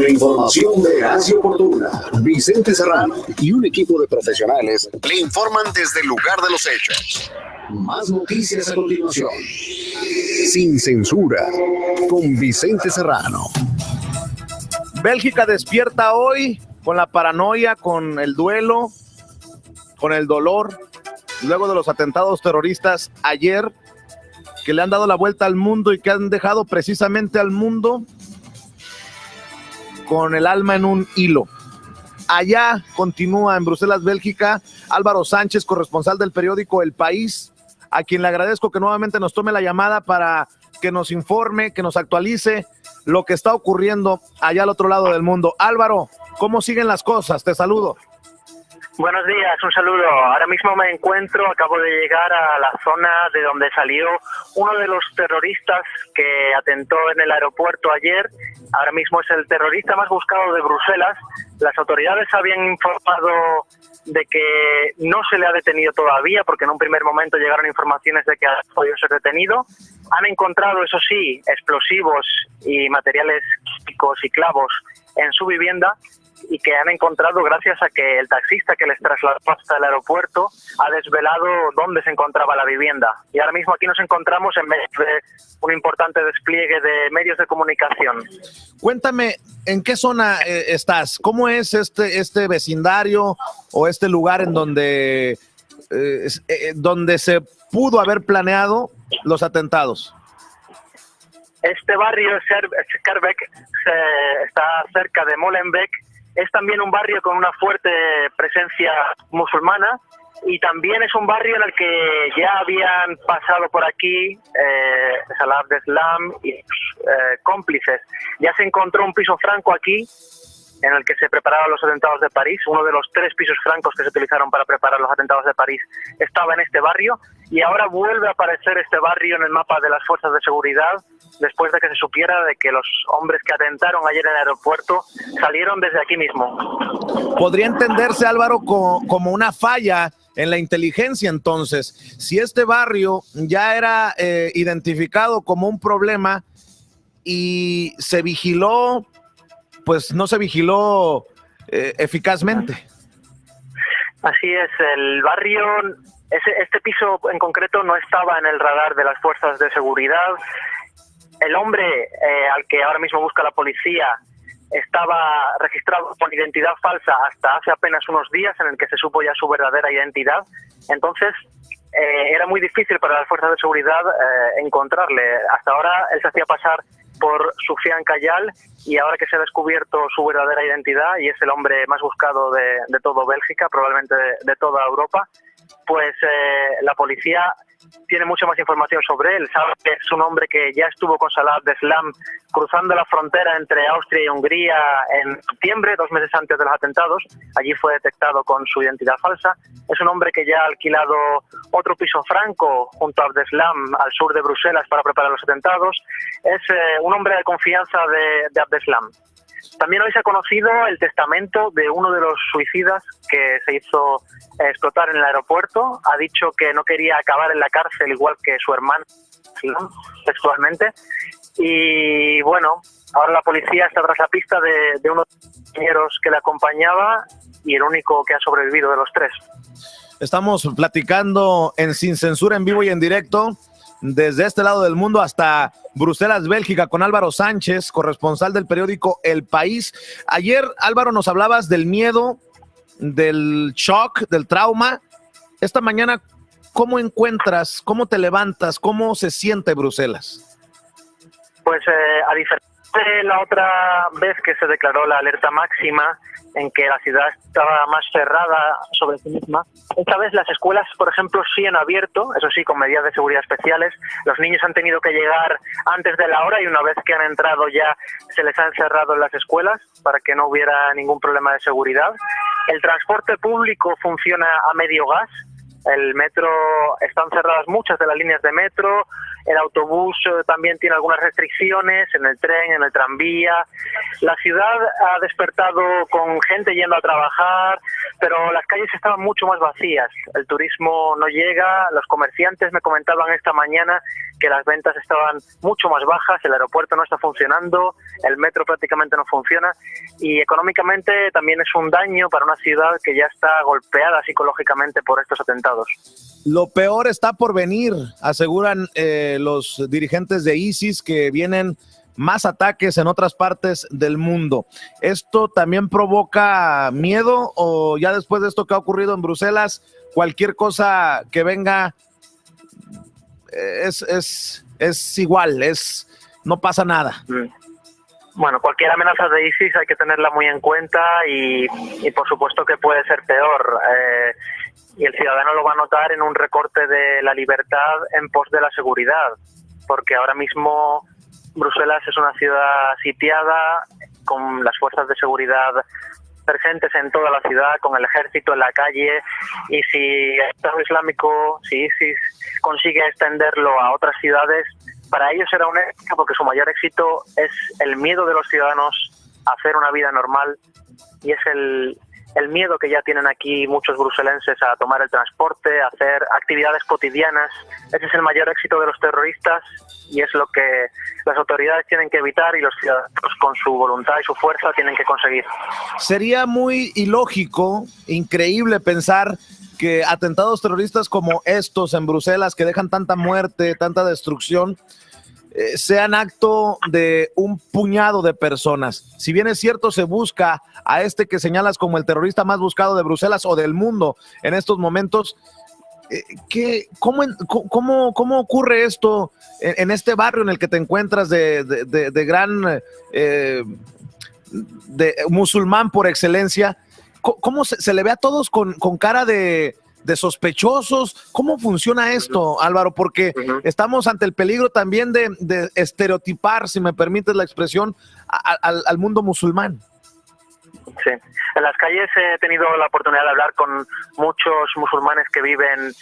la información veraz y oportuna. Vicente Serrano y un equipo de profesionales le informan desde el lugar de los hechos. Más noticias a continuación. Sin censura, con Vicente Serrano. Bélgica despierta hoy con la paranoia, con el duelo, con el dolor, luego de los atentados terroristas ayer, que le han dado la vuelta al mundo y que han dejado precisamente al mundo con el alma en un hilo. Allá continúa en Bruselas, Bélgica, Álvaro Sánchez, corresponsal del periódico El País, a quien le agradezco que nuevamente nos tome la llamada para que nos informe, que nos actualice lo que está ocurriendo allá al otro lado del mundo. Álvaro, ¿cómo siguen las cosas? Te saludo. Buenos días, un saludo. Ahora mismo me encuentro, acabo de llegar a la zona de donde salió uno de los terroristas que atentó en el aeropuerto ayer. Ahora mismo es el terrorista más buscado de Bruselas. Las autoridades habían informado de que no se le ha detenido todavía, porque en un primer momento llegaron informaciones de que ha podido ser detenido. Han encontrado, eso sí, explosivos y materiales químicos y clavos en su vivienda, y que han encontrado gracias a que el taxista que les trasladó hasta el aeropuerto ha desvelado dónde se encontraba la vivienda. Y ahora mismo aquí nos encontramos en medio de un importante despliegue de medios de comunicación. Cuéntame, ¿en qué zona estás? ¿Cómo es este vecindario o este lugar en donde se pudo haber planeado los atentados? Este barrio, Schaerbeek, está cerca de Molenbeek. Es también un barrio con una fuerte presencia musulmana y también es un barrio en el que ya habían pasado por aquí Salah Abdeslam y cómplices. Ya se encontró un piso franco aquí en el que se preparaban los atentados de París. Uno de los 3 pisos francos que se utilizaron para preparar los atentados de París estaba en este barrio, y ahora vuelve a aparecer este barrio en el mapa de las fuerzas de seguridad después de que se supiera de que los hombres que atentaron ayer en el aeropuerto salieron desde aquí mismo. Podría entenderse, Álvaro, como una falla en la inteligencia. Entonces, si este barrio ya era identificado como un problema y se vigiló, pues no se vigiló eficazmente. Así es, el barrio, este piso en concreto no estaba en el radar de las fuerzas de seguridad. El hombre al que ahora mismo busca la policía estaba registrado con identidad falsa hasta hace apenas unos días, en el que se supo ya su verdadera identidad. Entonces era muy difícil para las fuerzas de seguridad encontrarle. Hasta ahora él se hacía pasar por Soufiane Kayal, y ahora que se ha descubierto su verdadera identidad y es el hombre más buscado de todo Bélgica, probablemente de toda Europa, pues la policía tiene mucha más información sobre él. Sabe que es un hombre que ya estuvo con Salah Abdeslam cruzando la frontera entre Austria y Hungría en septiembre, 2 meses antes de los atentados. Allí fue detectado con su identidad falsa. Es un hombre que ya ha alquilado otro piso franco junto a Abdeslam al sur de Bruselas para preparar los atentados. Es un hombre de confianza de Abdeslam. También hoy se ha conocido el testamento de uno de los suicidas que se hizo explotar en el aeropuerto. Ha dicho que no quería acabar en la cárcel igual que su hermano, textualmente. Y bueno, ahora la policía está tras la pista de uno de los compañeros que le acompañaba y el único que ha sobrevivido de los 3. Estamos platicando en Sin Censura, en vivo y en directo, desde este lado del mundo hasta Bruselas, Bélgica, con Álvaro Sánchez, corresponsal del periódico El País. Ayer, Álvaro, nos hablabas del miedo, del shock, del trauma. Esta mañana, ¿cómo encuentras, cómo te levantas, cómo se siente Bruselas? Pues a diferencia de la otra vez que se declaró la alerta máxima, en que la ciudad estaba más cerrada sobre sí misma, esta vez las escuelas, por ejemplo, sí han abierto, eso sí, con medidas de seguridad especiales. Los niños han tenido que llegar antes de la hora y una vez que han entrado ya se les ha encerrado en las escuelas para que no hubiera ningún problema de seguridad. El transporte público funciona a medio gas. El metro, están cerradas muchas de las líneas de metro, el autobús también tiene algunas restricciones, en el tren, en el tranvía. La ciudad ha despertado con gente yendo a trabajar, pero las calles estaban mucho más vacías, el turismo no llega, los comerciantes me comentaban esta mañana que las ventas estaban mucho más bajas, el aeropuerto no está funcionando, el metro prácticamente no funciona y económicamente también es un daño para una ciudad que ya está golpeada psicológicamente por estos atentados. Lo peor está por venir, aseguran los dirigentes de ISIS, que vienen más ataques en otras partes del mundo. ¿Esto también provoca miedo o ya después de esto que ha ocurrido en Bruselas, cualquier cosa que venga es igual, no pasa nada? Bueno, cualquier amenaza de ISIS hay que tenerla muy en cuenta y por supuesto que puede ser peor. Y el ciudadano lo va a notar en un recorte de la libertad en pos de la seguridad, porque ahora mismo Bruselas es una ciudad sitiada, con las fuerzas de seguridad presentes en toda la ciudad, con el ejército en la calle, y si el Estado Islámico, si ISIS consigue extenderlo a otras ciudades, para ellos será un éxito, porque su mayor éxito es el miedo de los ciudadanos a hacer una vida normal, y es el miedo que ya tienen aquí muchos bruselenses a tomar el transporte, a hacer actividades cotidianas. Ese es el mayor éxito de los terroristas y es lo que las autoridades tienen que evitar y los ciudadanos con su voluntad y su fuerza tienen que conseguir. Sería muy ilógico, increíble pensar que atentados terroristas como estos en Bruselas, que dejan tanta muerte, tanta destrucción, sean acto de un puñado de personas. Si bien es cierto, se busca a este que señalas como el terrorista más buscado de Bruselas o del mundo en estos momentos, ¿cómo ocurre esto en este barrio en el que te encuentras de gran de musulmán por excelencia? ¿Cómo se le ve a todos con cara de sospechosos? ¿Cómo funciona esto, Álvaro? Porque estamos ante el peligro también de estereotipar, si me permites la expresión, al mundo musulmán. Sí, en las calles he tenido la oportunidad de hablar con muchos musulmanes que viven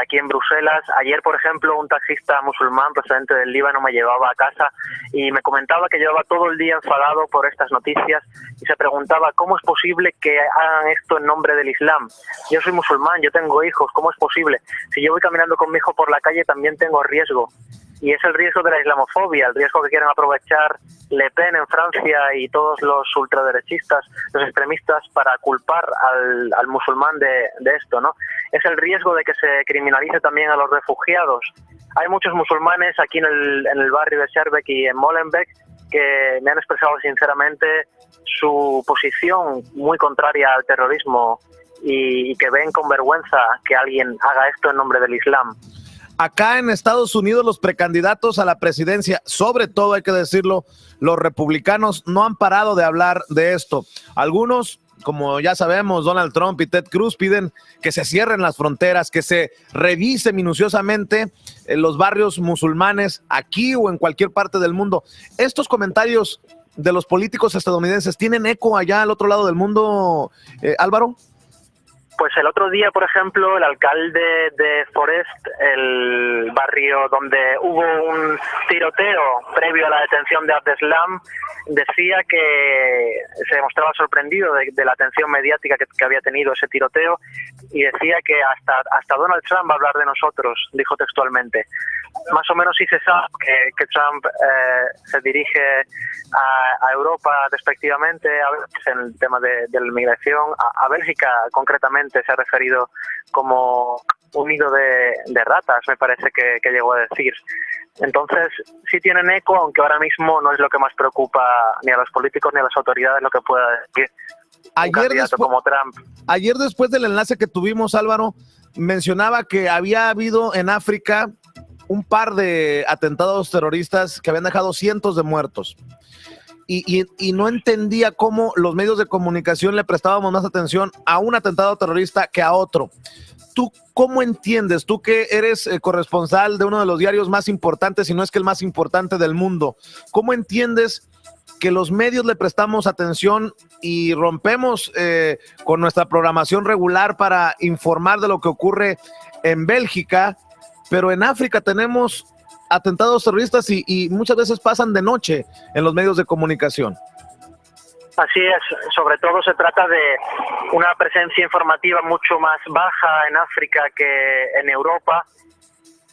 aquí en Bruselas. Ayer, por ejemplo, un taxista musulmán procedente del Líbano me llevaba a casa y me comentaba que llevaba todo el día enfadado por estas noticias y se preguntaba cómo es posible que hagan esto en nombre del Islam. Yo soy musulmán, yo tengo hijos, ¿cómo es posible? Si yo voy caminando con mi hijo por la calle también tengo riesgo. Y es el riesgo de la islamofobia, el riesgo que quieren aprovechar Le Pen en Francia y todos los ultraderechistas, los extremistas, para culpar al musulmán de esto, ¿no? Es el riesgo de que se criminalice también a los refugiados. Hay muchos musulmanes aquí en el barrio de Schaerbeek y en Molenbeek que me han expresado sinceramente su posición muy contraria al terrorismo y que ven con vergüenza que alguien haga esto en nombre del Islam. Acá en Estados Unidos, los precandidatos a la presidencia, sobre todo hay que decirlo, los republicanos, no han parado de hablar de esto. Algunos, como ya sabemos, Donald Trump y Ted Cruz, piden que se cierren las fronteras, que se revise minuciosamente los barrios musulmanes aquí o en cualquier parte del mundo. Estos comentarios de los políticos estadounidenses, ¿tienen eco allá al otro lado del mundo, Álvaro? Pues el otro día, por ejemplo, el alcalde de Forest, el barrio donde hubo un tiroteo previo a la detención de Abdeslam, decía que se mostraba sorprendido de la atención mediática que había tenido ese tiroteo y decía que hasta Donald Trump va a hablar de nosotros, dijo textualmente. Más o menos sí se sabe que Trump se dirige a Europa despectivamente, a veces en el tema de la inmigración, a Bélgica concretamente se ha referido como un nido de ratas, me parece que llegó a decir. Entonces sí tienen eco, aunque ahora mismo no es lo que más preocupa ni a los políticos ni a las autoridades lo que pueda decir un candidato como Trump. Ayer, después del enlace que tuvimos, Álvaro, mencionaba que había habido en África un par de atentados terroristas que habían dejado cientos de muertos. Y no entendía cómo los medios de comunicación le prestábamos más atención a un atentado terrorista que a otro. ¿Tú cómo entiendes? Tú que eres corresponsal de uno de los diarios más importantes, si no es que el más importante del mundo, ¿cómo entiendes que los medios le prestamos atención y rompemos con nuestra programación regular para informar de lo que ocurre en Bélgica, pero en África tenemos atentados terroristas y muchas veces pasan de noche en los medios de comunicación? Así es, sobre todo se trata de una presencia informativa mucho más baja en África que en Europa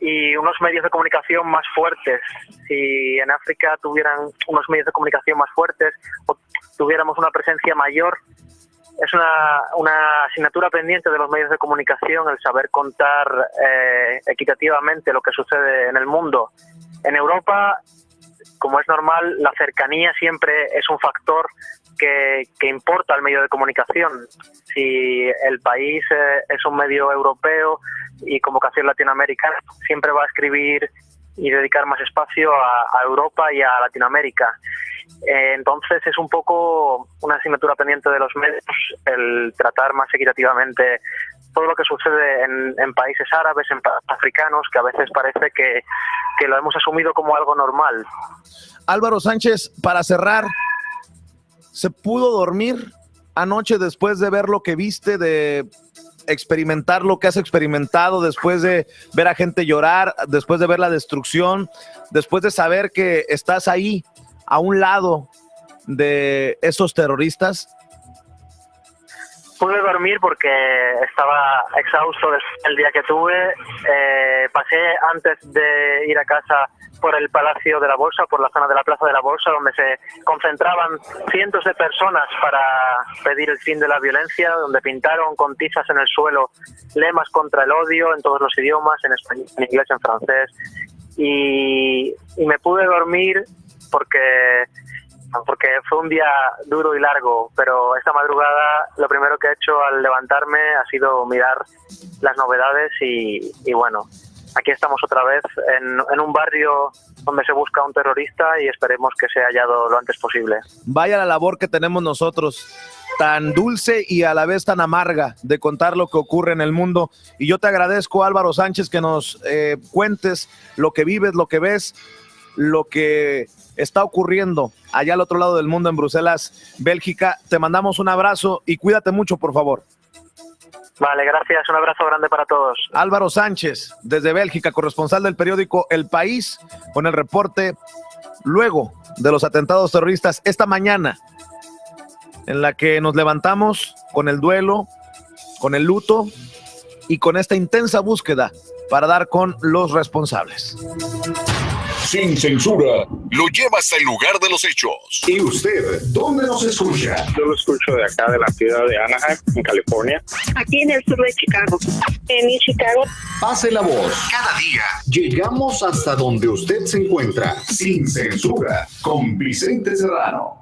y unos medios de comunicación más fuertes. Si en África tuvieran unos medios de comunicación más fuertes o tuviéramos una presencia mayor, es una asignatura pendiente de los medios de comunicación el saber contar equitativamente lo que sucede en el mundo. En Europa, como es normal, la cercanía siempre es un factor que importa al medio de comunicación. Si el país es un medio europeo y con vocación latinoamericana, siempre va a escribir y dedicar más espacio a Europa y a Latinoamérica. Entonces es un poco una asignatura pendiente de los medios el tratar más equitativamente todo lo que sucede en países árabes, en países africanos, que a veces parece que lo hemos asumido como algo normal. Álvaro Sánchez, para cerrar, ¿se pudo dormir anoche después de ver lo que viste, de experimentar lo que has experimentado, después de ver a gente llorar, después de ver la destrucción, después de saber que estás ahí a un lado de esos terroristas? Pude dormir porque estaba exhausto del día que tuve. Pasé antes de ir a casa por el Palacio de la Bolsa, por la zona de la Plaza de la Bolsa, donde se concentraban cientos de personas para pedir el fin de la violencia, donde pintaron con tizas en el suelo lemas contra el odio en todos los idiomas, en español, en inglés, en francés. Y me pude dormir porque fue un día duro y largo, pero esta madrugada lo primero que he hecho al levantarme ha sido mirar las novedades y bueno, aquí estamos otra vez en un barrio donde se busca un terrorista y esperemos que sea hallado lo antes posible. Vaya la labor que tenemos nosotros, tan dulce y a la vez tan amarga, de contar lo que ocurre en el mundo. Y yo te agradezco, Álvaro Sánchez, que nos cuentes lo que vives, lo que ves, lo que está ocurriendo allá al otro lado del mundo, en Bruselas, Bélgica. Te mandamos un abrazo y cuídate mucho, por favor. Vale, gracias. Un abrazo grande para todos. Álvaro Sánchez, desde Bélgica, corresponsal del periódico El País, con el reporte luego de los atentados terroristas esta mañana, en la que nos levantamos con el duelo, con el luto y con esta intensa búsqueda para dar con los responsables. Sin censura, lo lleva hasta el lugar de los hechos. ¿Y usted dónde nos escucha? Yo lo escucho de acá, de la ciudad de Anaheim, en California. Aquí en el sur de Chicago. En Chicago. Pase la voz. Cada día llegamos hasta donde usted se encuentra. Sin censura, con Vicente Serrano.